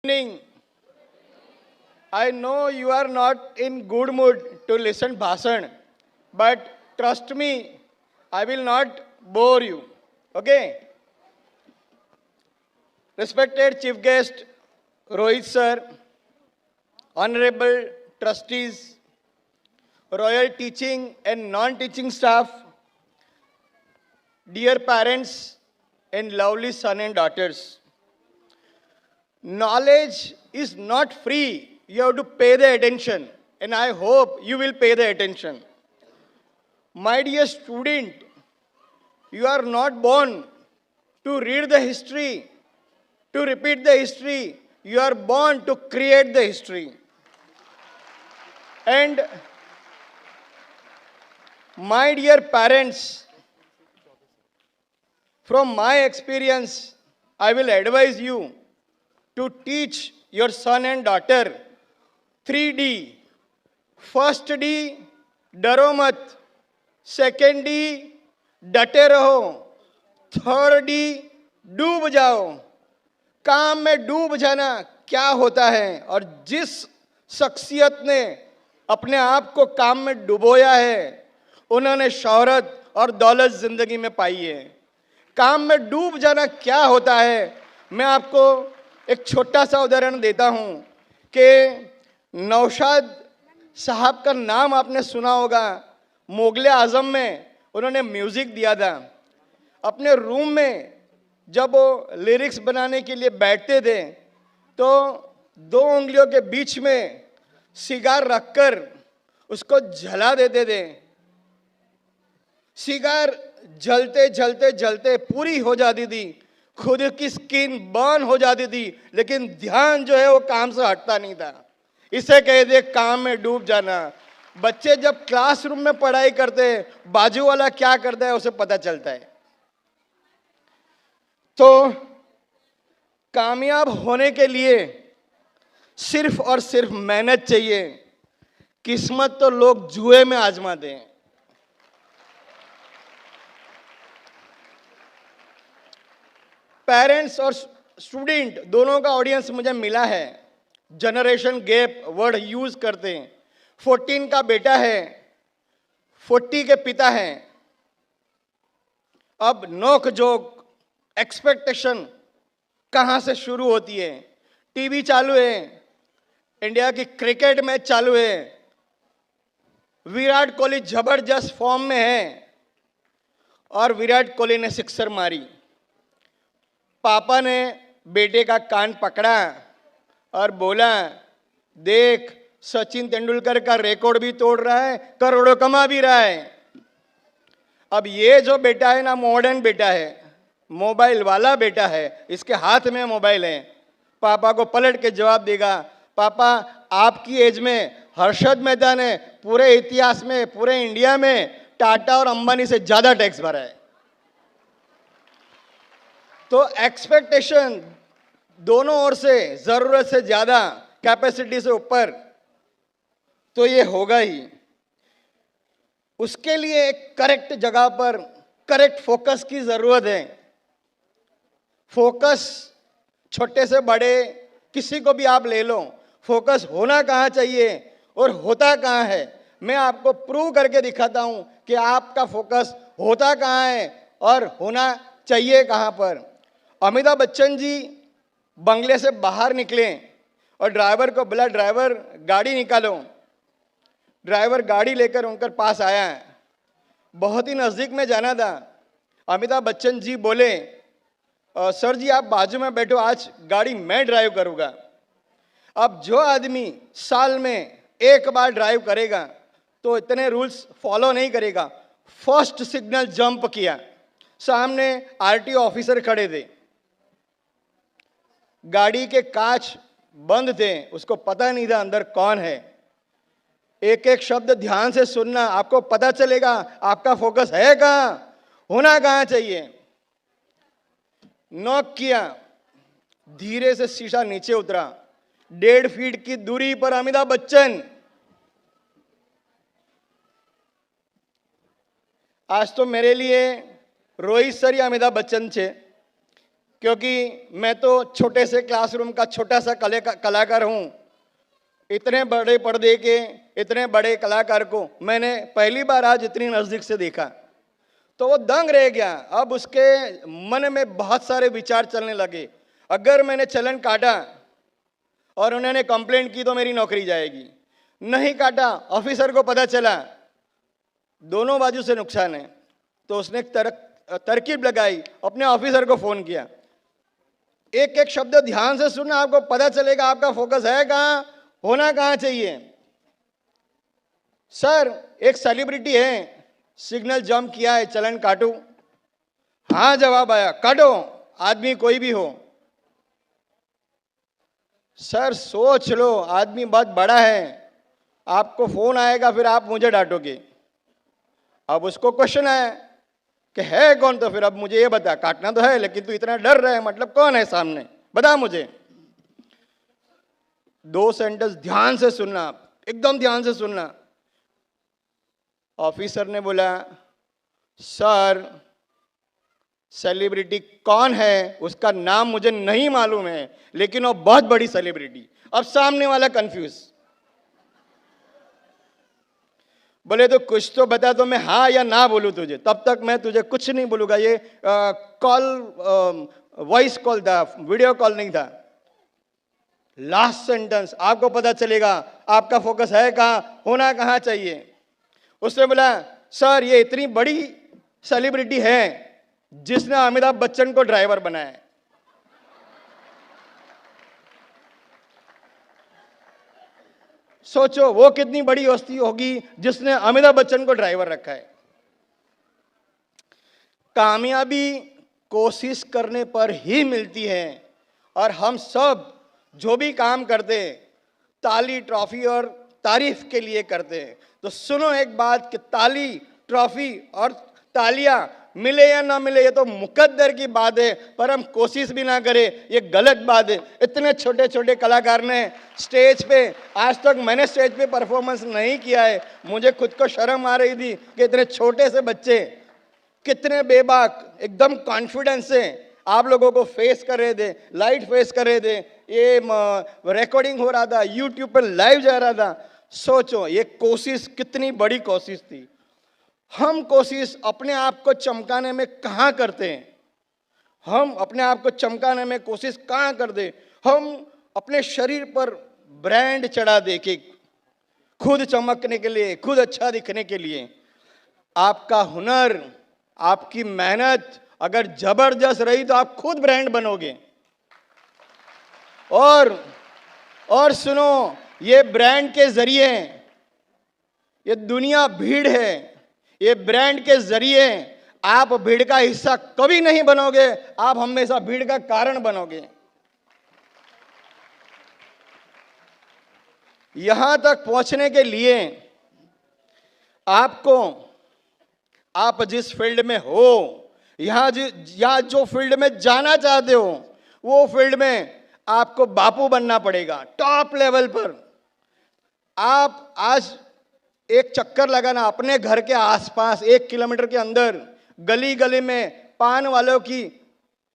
Evening. I know you are not in good mood to listen bhasan, but trust me, I will not bore you. Okay? Respected Chief Guest Rohit Sir, Honorable Trustees, Royal Teaching and Non-Teaching Staff, dear parents and lovely son and daughters. Knowledge is not free. You have to pay the attention. And I hope you will pay the attention. My dear student, you are not born to read the history, to repeat the history. You are born to create the history. And my dear parents, from my experience, I will advise you to teach your son and daughter 3D. First D, डरो मत. Second D, डटे रहो. Third D, डूब जाओ. काम में डूब जाना क्या होता है, और जिस शख्सियत ने अपने आप को काम में डुबोया है उन्होंने शोहरत और दौलत जिंदगी में पाई है. काम में डूब जाना क्या होता है, मैं आपको एक छोटा सा उदाहरण देता हूं कि नौशाद साहब का नाम आपने सुना होगा. मुगले आजम में उन्होंने म्यूजिक दिया था. अपने रूम में जब वो लिरिक्स बनाने के लिए बैठते थे तो दो उंगलियों के बीच में सिगार रखकर उसको जला देते थे. सिगार जलते जलते जलते पूरी हो जाती थी, खुद की स्किन बर्न हो जाती थी, लेकिन ध्यान जो है वो काम से हटता नहीं था. इसे कहते काम में डूब जाना. बच्चे जब क्लासरूम में पढ़ाई करते हैं, बाजू वाला क्या करता है उसे पता चलता है. तो कामयाब होने के लिए सिर्फ और सिर्फ मेहनत चाहिए. किस्मत तो लोग जुए में आजमाते हैं. पेरेंट्स और स्टूडेंट दोनों का ऑडियंस मुझे मिला है. जनरेशन गैप वर्ड यूज करते हैं. 14 का बेटा है, 40 के पिता हैं. अब नोक जोक एक्सपेक्टेशन कहां से शुरू होती है. टीवी चालू है, इंडिया की क्रिकेट मैच चालू है, विराट कोहली जबरदस्त फॉर्म में है और विराट कोहली ने सिक्सर मारी. पापा ने बेटे का कान पकड़ा और बोला, देख सचिन तेंदुलकर का रिकॉर्ड भी तोड़ रहा है, करोड़ों कमा भी रहा है. अब ये जो बेटा है ना, मॉडर्न बेटा है, मोबाइल वाला बेटा है, इसके हाथ में मोबाइल है. पापा को पलट के जवाब देगा, पापा आपकी एज में हर्षद मेहता ने पूरे इतिहास में, पूरे इंडिया में टाटा और अंबानी से ज्यादा टैक्स भरा है. तो एक्सपेक्टेशन दोनों ओर से, जरूरत से ज्यादा, कैपेसिटी से ऊपर, तो ये होगा ही. उसके लिए एक करेक्ट जगह पर करेक्ट फोकस की जरूरत है. फोकस छोटे से बड़े किसी को भी आप ले लो, फोकस होना कहाँ चाहिए और होता कहाँ है. मैं आपको प्रूव करके दिखाता हूं कि आपका फोकस होता कहाँ है और होना चाहिए कहाँ पर. अमिताभ बच्चन जी बंगले से बाहर निकले और ड्राइवर को बोला, ड्राइवर गाड़ी निकालो. ड्राइवर गाड़ी लेकर उनके पास आया. बहुत ही नजदीक में जाना था. अमिताभ बच्चन जी बोले, सर जी आप बाजू में बैठो, आज गाड़ी मैं ड्राइव करूंगा. अब जो आदमी साल में एक बार ड्राइव करेगा तो इतने रूल्स फॉलो नहीं करेगा. फर्स्ट सिग्नल जंप किया, सामने आरटीओ ऑफिसर खड़े थे, गाड़ी के कांच बंद थे, उसको पता नहीं था अंदर कौन है. एक एक शब्द ध्यान से सुनना, आपको पता चलेगा आपका फोकस है कहां, होना कहां चाहिए. नॉक किया, धीरे से शीशा नीचे उतरा. 1.5 फीट की दूरी पर अमिताभ बच्चन. आज तो मेरे लिए रोहित सर या अमिताभ बच्चन छे. क्योंकि मैं तो छोटे से क्लासरूम का छोटा सा कलाकार हूँ। इतने बड़े पर्दे के इतने बड़े कलाकार को मैंने पहली बार आज इतनी नज़दीक से देखा, तो वो दंग रह गया। अब उसके मन में बहुत सारे विचार चलने लगे। अगर मैंने चलन काटा और उन्होंने कंप्लेंट की तो मेरी नौकरी जाएगी, नहीं काटा ऑफिसर को पता चला, दोनों बाजू से नुकसान है। तो उसने एक तरकीब लगाई, अपने ऑफिसर को फोन किया, एक एक शब्द ध्यान से सुनना, आपको पता चलेगा आपका फोकस है कहाँ, होना कहाँ चाहिए। सर एक सेलिब्रिटी है, सिग्नल जंप किया है, चलन काटूं? हाँ जवाब आया, काटो, आदमी कोई भी हो। सर सोच लो, आदमी बहुत बड़ा है, आपको फोन आएगा फिर आप मुझे डांटोगे। अब उसको क्वेश्चन है कि है कौन, तो फिर अब मुझे ये बता, काटना तो है लेकिन तू इतना डर रहा है, मतलब कौन है सामने, बता मुझे। 2 सेंटेंस ध्यान से सुनना, एकदम ध्यान से सुनना। ऑफिसर ने बोला, सर सेलिब्रिटी कौन है उसका नाम मुझे नहीं मालूम है, लेकिन वो बहुत बड़ी सेलिब्रिटी। अब सामने वाला कंफ्यूज, बोले तो कुछ तो बता, तो मैं हाँ या ना बोलूं तुझे, तब तक मैं तुझे कुछ नहीं बोलूंगा। ये कॉल वॉइस कॉल था, वीडियो कॉल नहीं था। लास्ट सेंटेंस, आपको पता चलेगा आपका फोकस है कहाँ, होना कहाँ चाहिए। उसने बोला, सर ये इतनी बड़ी सेलिब्रिटी है जिसने अमिताभ बच्चन को ड्राइवर बनाया है। सोचो वो कितनी बड़ी हस्ती होगी जिसने अमिताभ बच्चन को ड्राइवर रखा है। कामयाबी कोशिश करने पर ही मिलती है, और हम सब जो भी काम करते हैं ताली, ट्रॉफी और तारीफ के लिए करते हैं। तो सुनो एक बात कि ताली, ट्रॉफी और तालियां मिले या ना मिले ये तो मुकद्दर की बात है, पर हम कोशिश भी ना करें ये गलत बात है। इतने छोटे छोटे कलाकार ने स्टेज पे, आज तक मैंने स्टेज पे परफॉर्मेंस नहीं किया है, मुझे खुद को शर्म आ रही थी कि इतने छोटे से बच्चे कितने बेबाक एकदम कॉन्फिडेंस से आप लोगों को फेस कर रहे थे, लाइट फेस कर रहे थे, ये रिकॉर्डिंग हो रहा था, यूट्यूब पर लाइव जा रहा था। सोचो ये कोशिश कितनी बड़ी कोशिश थी। हम कोशिश अपने आप को चमकाने में कहाँ करते हैं, हम अपने आप को चमकाने में कोशिश कहाँ करते, हम अपने शरीर पर ब्रांड चढ़ा दे के खुद चमकने के लिए, खुद अच्छा दिखने के लिए। आपका हुनर, आपकी मेहनत अगर जबरदस्त रही तो आप खुद ब्रांड बनोगे। और सुनो, ये ब्रांड के जरिए, ये दुनिया भीड़ है, ये ब्रांड के जरिए आप भीड़ का हिस्सा कभी नहीं बनोगे, आप हमेशा भीड़ का कारण बनोगे। यहां तक पहुंचने के लिए आपको, आप जिस फील्ड में हो, यहां जो फील्ड में जाना चाहते हो, वो फील्ड में आपको बापू बनना पड़ेगा, टॉप लेवल पर। आप आज एक चक्कर लगाना अपने घर के आसपास, 1 किलोमीटर के अंदर गली गली में पान वालों की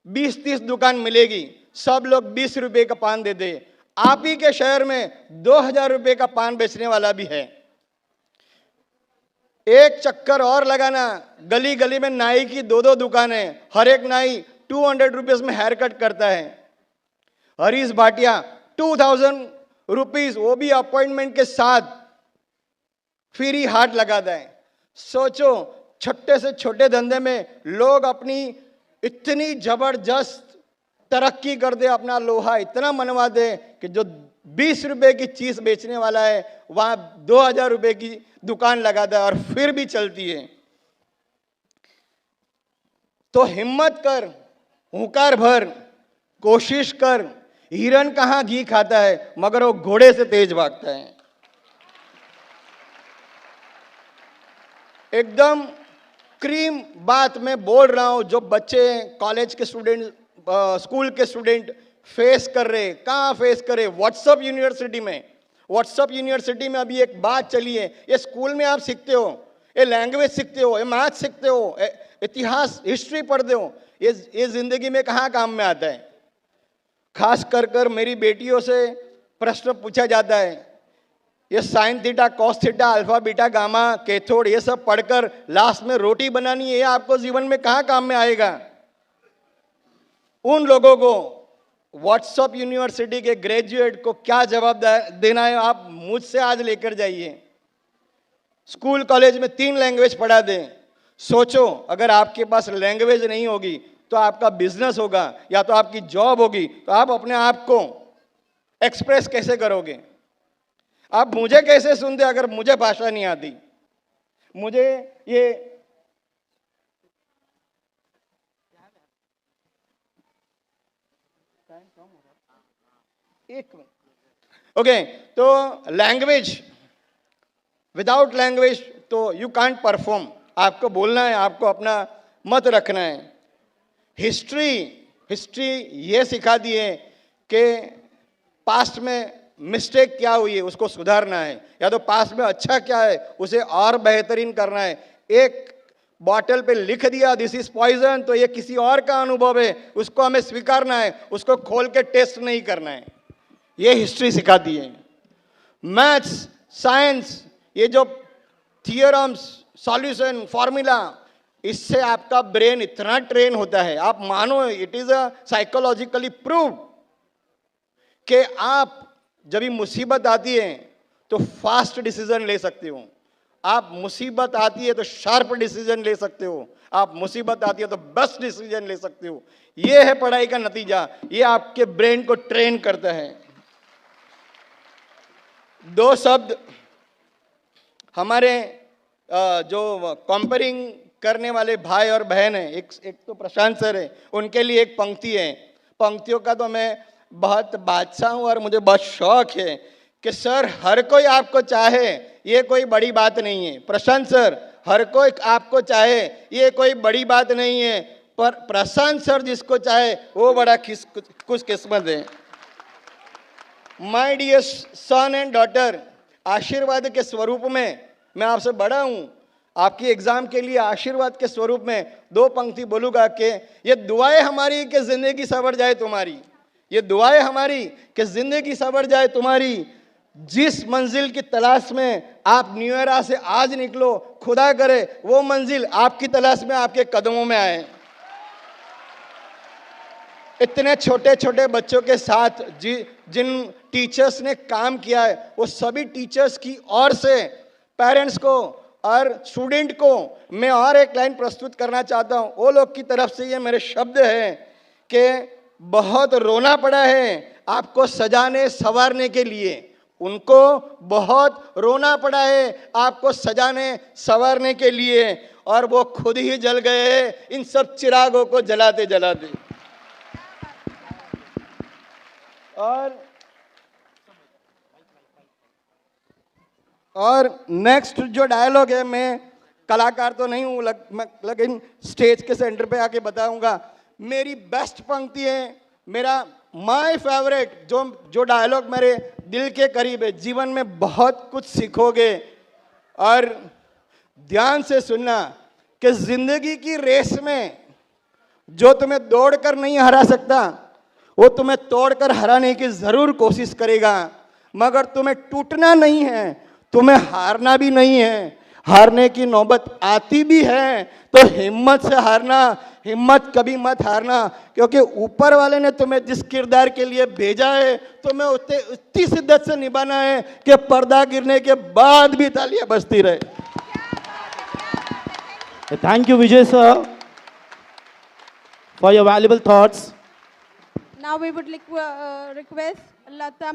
20-30 दुकान मिलेगी, सब लोग 20 रुपए का पान दे दे। आप ही के शहर में 2000 रुपए का पान बेचने वाला भी है। एक चक्कर और लगाना, गली गली में नाई की 2-2 दुकानें, हर एक नाई 200 रुपीज में हेयर कट करता है। हरीश भाटिया 2000 रुपीज, वो भी अपॉइंटमेंट के साथ फ्री हार्ट लगाता है। सोचो छोटे से छोटे धंधे में लोग अपनी इतनी जबरदस्त तरक्की कर दे, अपना लोहा इतना मनवा दे कि जो 20 रुपए की चीज बेचने वाला है वहां 2000 रुपए की दुकान लगाता है और फिर भी चलती है। तो हिम्मत कर, हुंकार भर, कोशिश कर। हिरन कहां घी खाता है, मगर वो घोड़े से तेज भागता है। एकदम क्रीम बात मैं बोल रहा हूं, जो बच्चे कॉलेज के स्टूडेंट, स्कूल के स्टूडेंट फेस कर रहे, कहाँ फेस करे, व्हाट्सएप यूनिवर्सिटी में। व्हाट्सएप यूनिवर्सिटी में अभी एक बात चली है, ये स्कूल में आप सीखते हो, ये लैंग्वेज सीखते हो, ये मैथ सीखते हो, इतिहास हिस्ट्री पढ़ते हो, ये जिंदगी में कहाँ काम में आता है? खास कर मेरी बेटियों से प्रश्न पूछा जाता है, ये sine theta, cos theta, alpha beta gamma cathode, ये सब पढ़कर लास्ट में रोटी बनानी है, ये आपको जीवन में कहाँ काम में आएगा? उन लोगों को, व्हाट्सएप यूनिवर्सिटी के ग्रेजुएट को क्या जवाब देना है, आप मुझसे आज लेकर जाइए। स्कूल कॉलेज में 3 लैंग्वेज पढ़ा दें। सोचो, अगर आपके पास लैंग्वेज नहीं होगी तो आपका बिजनेस होगा या तो आपकी जॉब होगी, तो आप अपने आप को एक्सप्रेस कैसे करोगे? आप मुझे कैसे सुनते अगर मुझे भाषा नहीं आती? मुझे ये एक मिनट, ओके, तो लैंग्वेज, विदाउट लैंग्वेज तो यू कांट परफॉर्म। आपको बोलना है, आपको अपना मत रखना है। हिस्ट्री ये सिखा दी है कि पास्ट में मिस्टेक क्या हुई है उसको सुधारना है, या तो पास्ट में अच्छा क्या है उसे और बेहतरीन करना है। एक बॉटल पे लिख दिया दिस इज पॉइजन, तो ये किसी और का अनुभव है, उसको हमें स्वीकारना है, उसको खोल के टेस्ट नहीं करना है। ये हिस्ट्री सिखाती है। मैथ्स, साइंस, ये जो थियोरम्स, सॉल्यूशन, फॉर्मूला, इससे आपका ब्रेन इतना ट्रेन होता है, आप मानो, it is a psychologically prove कि आप जब भी मुसीबत आती है तो फास्ट डिसीजन ले सकते हो, आप मुसीबत आती है तो शार्प डिसीजन ले सकते हो, आप मुसीबत आती है तो बेस्ट डिसीजन ले सकते हो। ये है पढ़ाई का नतीजा, ये आपके ब्रेन को ट्रेन करता है। 2 शब्द हमारे जो कंपेयरिंग करने वाले भाई और बहन हैं, एक तो प्रशांत सर है, उनके लिए एक पंक्ति है। पंक्तियों का तो मैं बहुत बादशाह हूँ और मुझे बहुत शौक है कि सर, हर कोई आपको चाहे ये कोई बड़ी बात नहीं है। प्रशांत सर, हर कोई आपको चाहे ये कोई बड़ी बात नहीं है, पर प्रशांत सर जिसको चाहे वो बड़ा खुशकिस्मत है। My dear son and daughter, आशीर्वाद के स्वरूप में मैं आपसे बड़ा हूँ, आपकी एग्जाम के लिए आशीर्वाद के स्वरूप में 2 पंक्ति बोलूँगा कि ये दुआएं हमारी कि जिंदगी संवर जाए तुम्हारी, ये दुआएं हमारी कि जिंदगी संवर जाए तुम्हारी। जिस मंजिल की तलाश में आप न्यू ईयर से आज निकलो, खुदा करे वो मंजिल आपकी तलाश में आपके कदमों में आए। इतने छोटे छोटे बच्चों के साथ जिन टीचर्स ने काम किया है, वो सभी टीचर्स की ओर से पेरेंट्स को और स्टूडेंट को मैं और एक लाइन प्रस्तुत करना चाहता हूँ। वो लोग की तरफ से ये मेरे शब्द हैं कि बहुत रोना पड़ा है आपको सजाने संवारने के लिए, उनको बहुत रोना पड़ा है आपको सजाने संवारने के लिए, और वो खुद ही जल गए इन सब चिरागों को जलाते जलाते। और नेक्स्ट जो डायलॉग है, मैं कलाकार तो नहीं हूँ लेकिन स्टेज के सेंटर पे आके बताऊंगा। मेरी बेस्ट पंक्ति है, मेरा माय फेवरेट जो डायलॉग मेरे दिल के करीब है। जीवन में बहुत कुछ सीखोगे, और ध्यान से सुनना कि जिंदगी की रेस में जो तुम्हें दौड़कर नहीं हरा सकता वो तुम्हें तोड़कर हराने की जरूर कोशिश करेगा, मगर तुम्हें टूटना नहीं है, तुम्हें हारना भी नहीं है। हारने की नौबत आती भी है तो हिम्मत से हारना, हिम्मत कभी मत हारना, क्योंकि ऊपर वाले ने तुम्हें जिस किरदार के लिए भेजा है तुम्हें उतनी शिद्दत से निभाना है कि पर्दा गिरने के बाद भी तालियां बजती रहे। Thank you, Vijay sir, for your valuable thoughts. Now we would request Lata